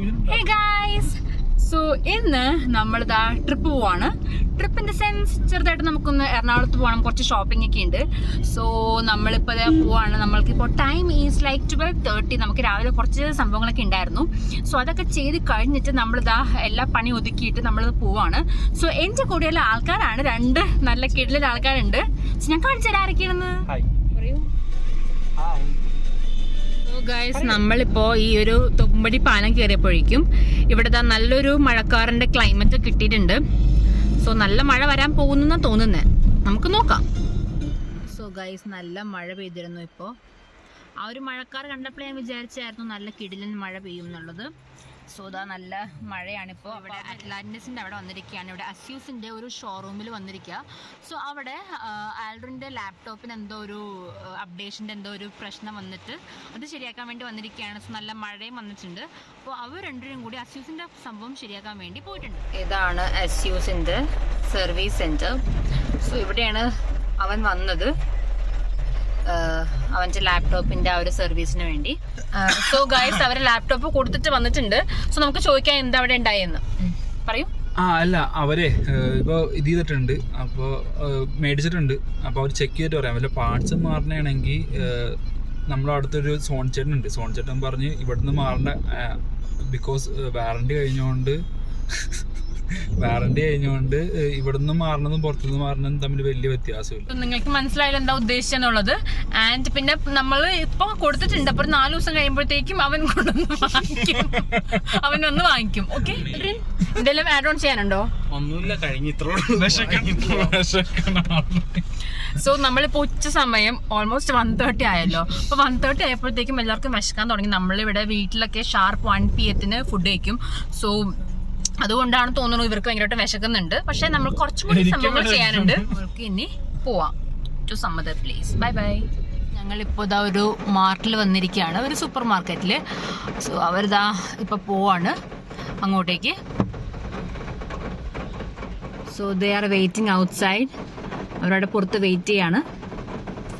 Hey guys! So ഇന്ന് നമ്മളിതാ trip പോവാണ്. ട്രിപ്പ് ഇൻ ദ സെൻസ് ചെറുതായിട്ട് നമുക്കൊന്ന് എറണാകുളത്ത് പോകണം, കുറച്ച് ഷോപ്പിംഗ് ഒക്കെ ഉണ്ട്. സോ നമ്മളിപ്പോൾ ഇതേ പോവാണ്. നമ്മൾക്കിപ്പോൾ ടൈം ഈസ് ലൈക്ക് 12:30. നമുക്ക് രാവിലെ കുറച്ച് സംഭവങ്ങളൊക്കെ ഉണ്ടായിരുന്നു. സോ അതൊക്കെ ചെയ്ത് കഴിഞ്ഞിട്ട് നമ്മളിതാ എല്ലാ പണി ഒതുക്കിയിട്ട് നമ്മൾ പോവാണ്. സോ എൻ്റെ കൂടെയുള്ള ആൾക്കാരാണ്, രണ്ട് നല്ല കിടിലൻ ആൾക്കാരുണ്ട്. സോ ഞാൻ കാണിച്ചു തരാം ആരൊക്കെയാണെന്ന്. പറയൂ. ഗൈസ്, നമ്മളിപ്പോ ഈ ഒരു തൊമ്പടി പാലം കയറിയപ്പോഴേക്കും ഇവിടെ നല്ലൊരു മഴക്കാറിന്റെ ക്ലൈമറ്റ് കിട്ടിയിട്ടുണ്ട്. സോ നല്ല മഴ വരാൻ പോകുന്ന തോന്നുന്നേ, നമുക്ക് നോക്കാം. സോ ഗൈസ്, നല്ല മഴ പെയ്തിരുന്നു. ഇപ്പോൾ ആ ഒരു മഴക്കാർ കണ്ടപ്പോൾ ഞാൻ വിചാരിച്ചായിരുന്നു നല്ല കിടിലൻ മഴ പെയ്യും എന്നുള്ളത്. സോ ഇതാ നല്ല മഴയാണിപ്പോൾ. അവിടെ അറ്റ്ലാന്റിസിൻ്റെ അവിടെ വന്നിരിക്കുകയാണ്. ഇവിടെ അസ്യൂസിൻ്റെ ഒരു ഷോറൂമിൽ വന്നിരിക്കുക. സോ അവിടെ ആൽഡ്രിൻ്റെ ലാപ്ടോപ്പിന് എന്തോ ഒരു അപ്ഡേഷൻ്റെ എന്തോ ഒരു പ്രശ്നം വന്നിട്ട് അത് ശരിയാക്കാൻ വേണ്ടി വന്നിരിക്കുകയാണ്. സോ നല്ല മഴയും വന്നിട്ടുണ്ട്. അപ്പോൾ അവർ രണ്ടുപേരും കൂടി അസ്യൂസിൻ്റെ സംഭവം ശരിയാക്കാൻ വേണ്ടി പോയിട്ടുണ്ട്. ഇതാണ് അസ്യൂസിൻ്റെ സർവീസ് സെൻറ്റർ. സോ ഇവിടെയാണ് അവൻ വന്നത്, അവൻ്റെ ലാപ്ടോപ്പിന്റെ ആ ഒരു സർവീസിന് വേണ്ടി. സോ ഗൈസ്, അവരെ ലാപ്ടോപ്പ് കൊടുത്തിട്ട് വന്നിട്ടുണ്ട്. സോ നമുക്ക് ചോദിക്കാൻ എന്താ അവിടെ ഉണ്ടായെന്ന് പറയൂ. അല്ല, അവരെ ഇപ്പൊ ഇത് ചെയ്തിട്ടുണ്ട്, അപ്പോൾ മേടിച്ചിട്ടുണ്ട്. അപ്പോൾ അവർ ചെക്ക് ചെയ്തിട്ട് പറയാം. വല്ല പാർട്സ് മാറണമെങ്കിൽ നമ്മളെ അടുത്തൊരു സോൺ ചേട്ടൻ ഉണ്ട്. സോൺ ചേട്ടൻ പറഞ്ഞ് ഇവിടുന്ന് മാറേണ്ട, ബിക്കോസ് വാറണ്ടി കഴിഞ്ഞുകൊണ്ട് ഇവിടുന്ന് മാറണതും പുറത്തുനിന്ന് മാറണതും തമ്മിൽ വലിയ വ്യത്യാസമില്ല. നിങ്ങൾക്ക് മനസ്സിലായാലും എന്താ ഉദ്ദേശിച്ചെന്നുള്ളത്. ആൻഡ് പിന്നെ നമ്മൾ ഇപ്പൊ കൊടുത്തിട്ടുണ്ട്. അപ്പൊ 4 ദിവസം കഴിയുമ്പോഴത്തേക്കും അവൻ വന്ന് വാങ്ങിക്കും. ഓക്കെ, എന്തെങ്കിലും ആഡ് ഓൺ ചെയ്യാനുണ്ടോ? ഒന്നുമില്ല, കഴിഞ്ഞ സോ നമ്മളിപ്പോൾ ഉച്ച സമയം ഓൾമോസ്റ്റ് 1:30 ആയല്ലോ. അപ്പോൾ 1:30 ആയപ്പോഴത്തേക്കും എല്ലാവർക്കും വിശക്കാൻ തുടങ്ങി. നമ്മളിവിടെ വീട്ടിലൊക്കെ ഷാർപ്പ് 1 PM ഫുഡ് കഴിക്കും. സോ അതുകൊണ്ടാണ് തോന്നുന്നു ഇവർക്ക് ഭയങ്കരമായിട്ട് വിശക്കുന്നുണ്ട്. പക്ഷെ നമ്മൾ കുറച്ചും കൂടി സംഭവങ്ങൾ ചെയ്യാനുണ്ട്. നമ്മൾക്ക് ഇനി പോവാം to some other place. Bye bye. ഞങ്ങളിപ്പോൾ ഇതാ ഒരു മാർട്ടിൽ വന്നിരിക്കുകയാണ്, ഒരു സൂപ്പർ മാർക്കറ്റിൽ. സോ അവരിതാ ഇപ്പോൾ പോവാണ് അങ്ങോട്ടേക്ക്. So they are waiting outside. അവരവിടെ പുറത്ത് വെയിറ്റ് ചെയ്യാണ്.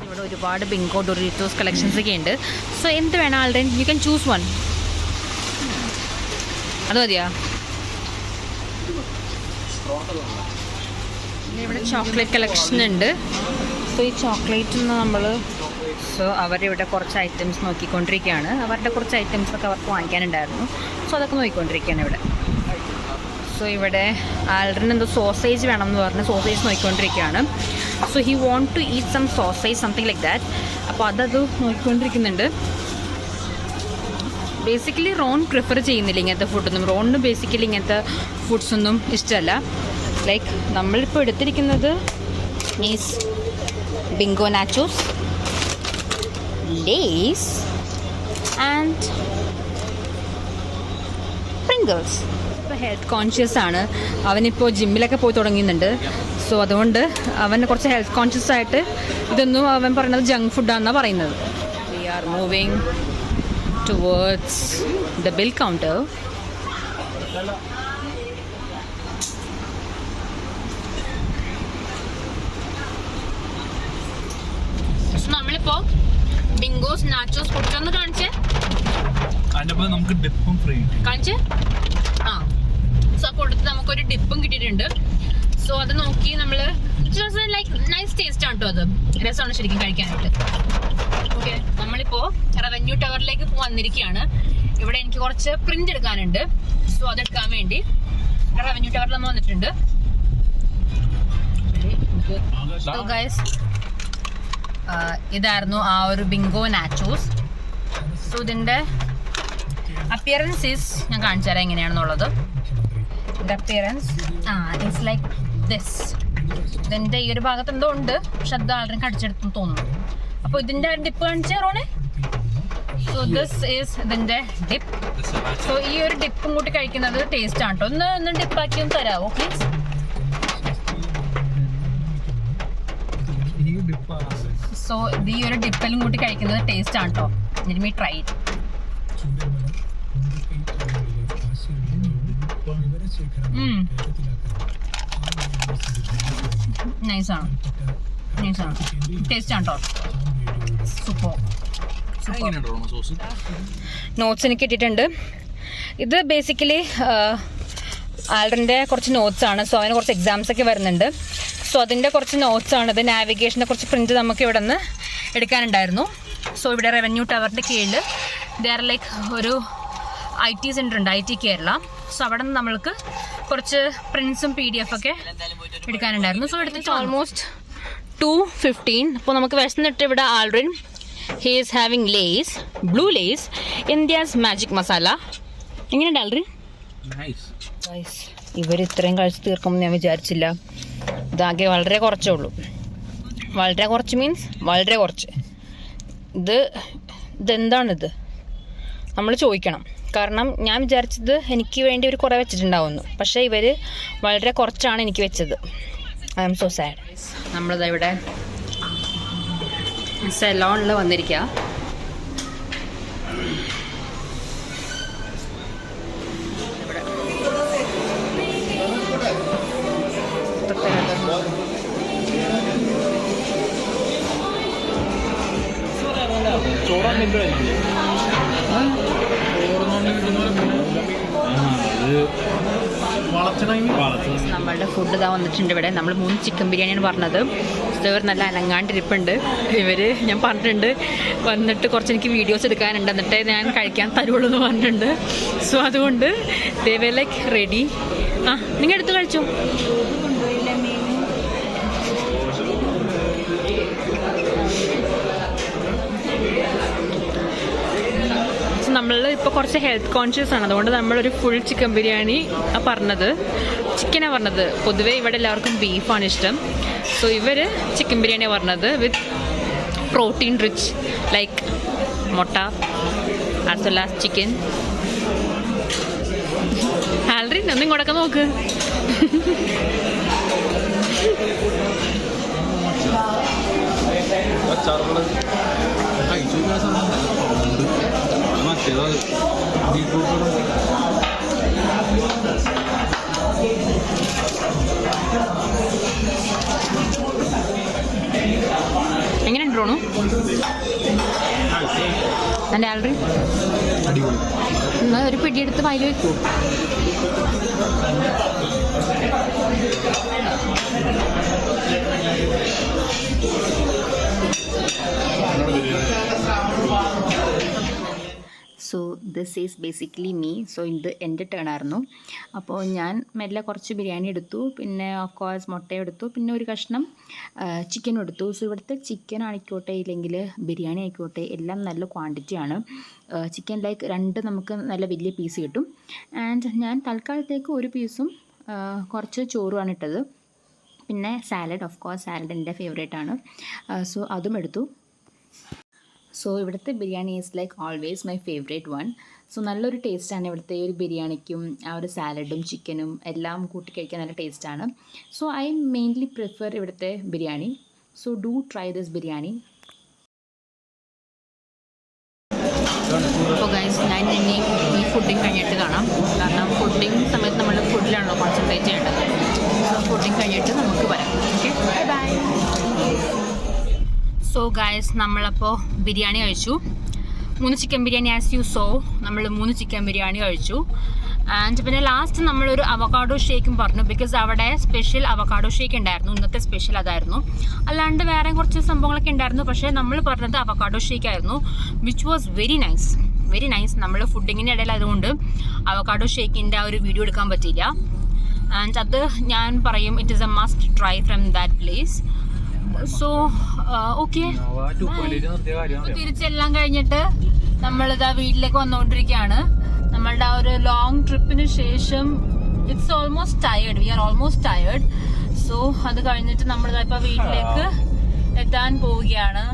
ഇവിടെ ഒരുപാട് ബിങ്കോ ഡൊറിറ്റോസ് കളക്ഷൻസ് ഒക്കെ ഉണ്ട്. സോ എന്ത് വേണം already, you can choose one. അത് മതിയാ? ഇവിടെ ചോക്ലേറ്റ് കളക്ഷൻ ഉണ്ട്. സോ ഈ ചോക്ലേറ്റിൽ നിന്ന് നമ്മൾ അവരിവിടെ കുറച്ച് ഐറ്റംസ് നോക്കിക്കൊണ്ടിരിക്കുകയാണ്. അവരുടെ കുറച്ച് ഐറ്റംസ് ഒക്കെ അവർക്ക് വാങ്ങിക്കാനുണ്ടായിരുന്നു. സോ അതൊക്കെ നോക്കിക്കൊണ്ടിരിക്കുകയാണ് ഇവിടെ. സോ ഇവിടെ ആൽഡ്രിന് എന്തോ സോസേജ് വേണം എന്ന് പറഞ്ഞ് സോസേജ് നോക്കിക്കൊണ്ടിരിക്കുകയാണ്. So he want to eat some sausage, something like that. അപ്പോൾ അതത് നോക്കിക്കൊണ്ടിരിക്കുന്നുണ്ട്. ബേസിക്കലി റോൺ പ്രിഫർ ചെയ്യുന്നില്ല ഇങ്ങനത്തെ ഫുഡൊന്നും. റോണിന് ബേസിക്കലി ഇങ്ങനത്തെ ഫുഡ്സൊന്നും ഇഷ്ടമല്ല. ലൈക്ക് നമ്മളിപ്പോൾ എടുത്തിരിക്കുന്നത് is Bingo Nachos, Lays and Pringles. ഇപ്പോൾ ഹെൽത്ത് കോൺഷ്യസ് ആണ്. അവനിപ്പോൾ ജിമ്മിലൊക്കെ പോയി തുടങ്ങുന്നുണ്ട്. സോ അതുകൊണ്ട് അവന് കുറച്ച് ഹെൽത്ത് കോൺഷ്യസ് ആയിട്ട് ഇതൊന്നും അവൻ പറയുന്നത് ജങ്ക് ഫുഡാണെന്നാണ് പറയുന്നത്. We are moving towards the bill counter. നമ്മളിപ്പോ ബിങ്കോസ് നാച്ചോസ് കൊടുത്തൊന്ന് കാണിച്ചേ. നമുക്ക് ഡിപ്പും ഫ്രീ കാണിച്ചേ. സോ കൊടുത്ത് നമുക്കൊരു ഡിപ്പും കിട്ടിയിട്ടുണ്ട്. സോ അത് നോക്കി നമ്മള് ലൈക്ക് നൈസ് ടേസ്റ്റ് ആണ് കേട്ടോ. അത് രസമാണ് ശരിക്കും കഴിക്കാനായിട്ട്. ഓക്കെ, നമ്മളിപ്പോ റവന്യൂ ടവറിലേക്ക് വന്നിരിക്കുകയാണ്. ഇവിടെ എനിക്ക് കുറച്ച് പ്രിന്റ് എടുക്കാനുണ്ട്. സോ അതെടുക്കാൻ വേണ്ടി റവന്യൂ ടവറിൽ നമ്മൾ വന്നിട്ടുണ്ട്. സോ ഗൈസ്, ഇതായിരുന്നു ആ ഒരു ബിങ്കോ നാച്ചോസ്. സോ ഇതിന്റെ അപ്പിയറൻസ് ഈസ്, ഞാൻ കാണിച്ചു തരാം എങ്ങനെയാണെന്നുള്ളത്. ഇതിന്റെ അപ്പിയറൻസ് ഇറ്റ്സ് ലൈക്ക് ദിസ്. ഇതിന്റെ ഈ ഒരു ഭാഗത്ത് എന്തോ ഉണ്ട്, പക്ഷെ അത് ആൾറെഡി കടിച്ചെടുത്തെന്ന് തോന്നുന്നു. അപ്പോൾ ഇതിന്റെ ഡിപ്പ് കാണിച്ചേ റോണെ. സോ ദിസ് ഈസ് ഇതിന്റെ ഡിപ്പ്. സോ ഈ ഒരു ഡിപ്പും കൂട്ടി കഴിക്കുന്നത് ടേസ്റ്റ് ആണ് കേട്ടോ. ഒന്ന് ഡിപ്പാക്കി ഒന്ന് തരാമോ പ്ലീസ്? സോ ഈ ഒരു ഡിപ്പെല്ലാം കൂട്ടി കഴിക്കുന്നത് ടേസ്റ്റ് ആണ് കേട്ടോ. Let me try it. നൈസാണ്, നൈസാണ്, ടേസ്റ്റ് ആണ് കേട്ടോ. സൂപ്പർ. നോട്ട്സ് എനിക്ക് ഇട്ടിട്ടുണ്ട്. ഇത് ബേസിക്കലി ആൽഡറിൻ്റെ കുറച്ച് നോട്ട്സാണ്. സോ അതിന് കുറച്ച് എക്സാംസ് ഒക്കെ വരുന്നുണ്ട്. സോ അതിൻ്റെ കുറച്ച് നോട്ട്സാണ്. ഇത് നാവിഗേഷൻ്റെ കുറച്ച് പ്രിൻറ്റ് നമുക്ക് ഇവിടെ നിന്ന് എടുക്കാനുണ്ടായിരുന്നു. സോ ഇവിടെ റവന്യൂ ടവറിൻ്റെ കീഴിൽ ദർ ലൈക്ക് ഒരു IT സെൻ്റർ ഉണ്ട്, IT കേരള. സോ അവിടെ നിന്ന് നമ്മൾക്ക് കുറച്ച് പ്രിൻസും PDF ഒക്കെ എടുക്കാനുണ്ടായിരുന്നു. സോ എടുത്തിട്ട് ഓൾമോസ്റ്റ് 2:15. അപ്പോൾ നമുക്ക് വിശന്നിട്ട് ഇവിടെ Aldrin he is having Lays, blue Lays, India's Magic Masala. എങ്ങനെയുണ്ട് ആൽഡ്രിൻ? ഇവർ ഇത്രയും കഴിച്ച് തീർക്കുമെന്ന് ഞാൻ വിചാരിച്ചില്ല. ഇതാകെ വളരെ കുറച്ചേ ഉള്ളൂ. വളരെ കുറച്ച് മീൻസ് വളരെ കുറച്ച്. ഇതെന്താണിത് നമ്മൾ ചോദിക്കണം. കാരണം ഞാൻ വിചാരിച്ചത് എനിക്ക് വേണ്ടി ഒരു കുറേ വെച്ചിട്ടുണ്ടാവുന്നു. പക്ഷേ ഇവർ വളരെ കുറച്ചാണ് എനിക്ക് വെച്ചത്. I am so sad. നമ്മളിതാ ഇവിടെ സെലോണിൽ വന്നിരിക്കുക. നമ്മളുടെ ഫുഡ് ഇതാ വന്നിട്ടുണ്ട് ഇവിടെ. നമ്മൾ 3 ചിക്കൻ ബിരിയാണിയാണ് പറഞ്ഞത്. ഇവർ നല്ല അനങ്ങാണ്ടിരിപ്പുണ്ട്. ഞാൻ പറഞ്ഞിട്ടുണ്ട് വന്നിട്ട് കുറച്ച് എനിക്ക് വീഡിയോസ് എടുക്കാനുണ്ട്, എന്നിട്ട് ഞാൻ കഴിക്കാൻ തരുള്ളൂ എന്ന് പറഞ്ഞിട്ടുണ്ട്. സോ അതുകൊണ്ട് ദേ വർ ലൈക്ക് റെഡി. നിങ്ങൾ എടുത്ത് കഴിച്ചോ. നമ്മൾ ഇപ്പോൾ കുറച്ച് ഹെൽത്ത് കോൺഷ്യസ് ആണ്. അതുകൊണ്ട് നമ്മളൊരു ഫുൾ ചിക്കൻ ബിരിയാണി പറഞ്ഞത്. ചിക്കനാണ് പറഞ്ഞത്. പൊതുവേ ഇവിടെ എല്ലാവർക്കും ബീഫാണ് ഇഷ്ടം. സോ ഇവർ ചിക്കൻ ബിരിയാണിയാണ് പറഞ്ഞത് വിത്ത് പ്രോട്ടീൻ റിച്ച് ലൈക്ക് മുട്ട as well as chicken. Aldrin ഒന്നും ഇങ്ങോട്ടൊക്കെ നോക്ക്. എങ്ങനെയുണ്ട് റോണു? എൻ്റെ ആൽഡ്രിൻ എന്നാൽ ഒരു പിടിയെടുത്ത് വായിൽ വെക്കൂ. So this is basically me. So ഇത് എൻ്റെ ടേൺ ആയിരുന്നു. അപ്പോൾ ഞാൻ മെല്ലെ കുറച്ച് ബിരിയാണി എടുത്തു, പിന്നെ ഓഫ് കോഴ്സ് മുട്ട എടുത്തു, പിന്നെ ഒരു കഷ്ണം ചിക്കനും എടുത്തു. സോ ഇവിടുത്തെ ചിക്കൻ ആയിക്കോട്ടെ ഇല്ലെങ്കിൽ ബിരിയാണി ആയിക്കോട്ടെ എല്ലാം നല്ല ക്വാണ്ടിറ്റിയാണ്. ചിക്കൻ ലൈക്ക് 2 നമുക്ക് നല്ല വലിയ പീസ് കിട്ടും. ആൻഡ് ഞാൻ തൽക്കാലത്തേക്ക് ഒരു പീസും കുറച്ച് ചോറുമാണ് ഇട്ടത്. പിന്നെ സാലഡ്, ഓഫ് കോഴ്സ് സാലഡ് എൻ്റെ ഫേവറേറ്റ് ആണ്. സോ അതും എടുത്തു. സോ ഇവിടുത്തെ biryani is like always my favourite one. So നല്ലൊരു ടേസ്റ്റാണ് ഇവിടുത്തെ ഒരു ബിരിയാണിക്കും ആ ഒരു സാലഡും ചിക്കനും എല്ലാം കൂട്ടി കഴിക്കാൻ നല്ല ടേസ്റ്റാണ്. സോ ഐ മെയിൻലി പ്രിഫർ ഇവിടുത്തെ biryani. So do try this biryani. അപ്പോൾ ഗൈസ് ഞാൻ ഇനി ഈ ഫുഡിങ് കഴിഞ്ഞിട്ട് കാണാം. കാരണം ഫുഡിങ് സമയത്ത് നമ്മൾ ഫുഡിലാണല്ലോ കോൺസെൻട്രേറ്റ് ചെയ്യേണ്ടത്. സോ ഫുഡിങ് കഴിഞ്ഞിട്ട് നമുക്ക് വരാം. Okay, bye bye. So guys നമ്മളപ്പോൾ ബിരിയാണി കഴിച്ചു. 3 chicken biryani as you so. നമ്മൾ 3 ചിക്കൻ ബിരിയാണി കഴിച്ചു. ആൻഡ് പിന്നെ ലാസ്റ്റ് നമ്മളൊരു അവക്കാഡോ ഷേക്കും പറഞ്ഞു. ബിക്കോസ് അവിടെ സ്പെഷ്യൽ അവക്കാഡോ ഷേക്ക് ഉണ്ടായിരുന്നു. ഇന്നത്തെ സ്പെഷ്യൽ അതായിരുന്നു. അല്ലാണ്ട് വേറെ കുറച്ച് സംഭവങ്ങളൊക്കെ ഉണ്ടായിരുന്നു. പക്ഷേ നമ്മൾ പറഞ്ഞത് അവക്കാഡോ ഷേക്ക് ആയിരുന്നു, which was very nice, very nice. നമ്മൾ ഫുഡിങ്ങിൻ്റെ ഇടയിലായതുകൊണ്ട് അവക്കാഡോ ഷേക്കിൻ്റെ ആ ഒരു വീഡിയോ എടുക്കാൻ പറ്റിയില്ല. ആൻഡ് അത് ഞാൻ പറയും it is a must try from that place. So okay, തിരിച്ചെല്ലാം കഴിഞ്ഞിട്ട് നമ്മളിതാ വീട്ടിലേക്ക് വന്നുകൊണ്ടിരിക്കുകയാണ്. നമ്മളുടെ ആ ഒരു ലോങ് ട്രിപ്പിന് ശേഷം it's almost tired, we are almost tired. So അത് കഴിഞ്ഞിട്ട് നമ്മളിതാ ഇപ്പോൾ വീട്ടിലേക്ക് എത്താൻ പോവുകയാണ്.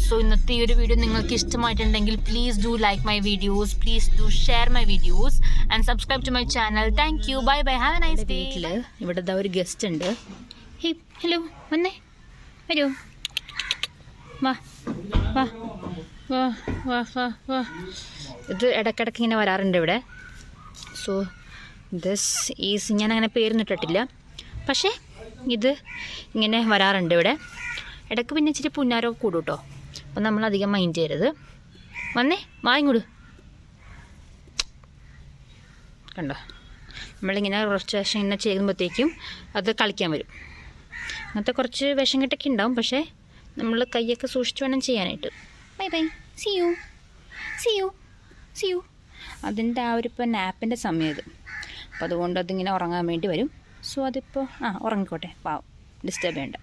സോ ഇന്നത്തെ ഈ ഒരു വീഡിയോ നിങ്ങൾക്ക് ഇഷ്ടമായിട്ടുണ്ടെങ്കിൽ please do like my videos, please do share my videos and subscribe to my channel. Thank you, bye bye, have a nice day. ഇവിടെ ഒരു ഗസ്റ്റ് ഉണ്ട്. ഹേ, ഹലോ, വന്നേ, വരൂ, വാ വാ വാ വാ വാ വാ. ഇത് ഇടയ്ക്കിടയ്ക്ക് ഇങ്ങനെ വരാറുണ്ട് ഇവിടെ. സോ ദിസ് ഈസ്, ഞാൻ അങ്ങനെ പേരൊന്നിട്ടിട്ടില്ല, പക്ഷേ ഇത് ഇങ്ങനെ വരാറുണ്ട് ഇവിടെ ഇടയ്ക്ക്. പിന്നെ ഇച്ചിരി പുന്നാരമൊക്കെ കൂടും കേട്ടോ. അപ്പം നമ്മളധികം മൈൻഡ് ചെയ്യരുത്. വന്നേ, വാ ഇങ്ങോട്ട്. കണ്ടോ, നമ്മളിങ്ങനെ കുറച്ച് വിഷം ഇങ്ങനെ ചെയ്യുമ്പോഴത്തേക്കും അത് കളിക്കാൻ വരും. അങ്ങനത്തെ കുറച്ച് വിഷം കെട്ടൊക്കെ ഉണ്ടാവും, പക്ഷേ നമ്മൾ കൈയൊക്കെ സൂക്ഷിച്ച് വേണം ചെയ്യാനായിട്ട്. Bye bye, see you. അതിൻ്റെ ആ ഒരു ഇപ്പോൾ നാപ്പിൻ്റെ സമയം ഇത്, അപ്പോൾ അതുകൊണ്ട് അതിങ്ങനെ ഉറങ്ങാൻ വേണ്ടി വരും. സോ അതിപ്പോൾ ഉറങ്ങിക്കോട്ടെ, പാവം, ഡിസ്റ്റർബ് ചെയ്യണ്ട.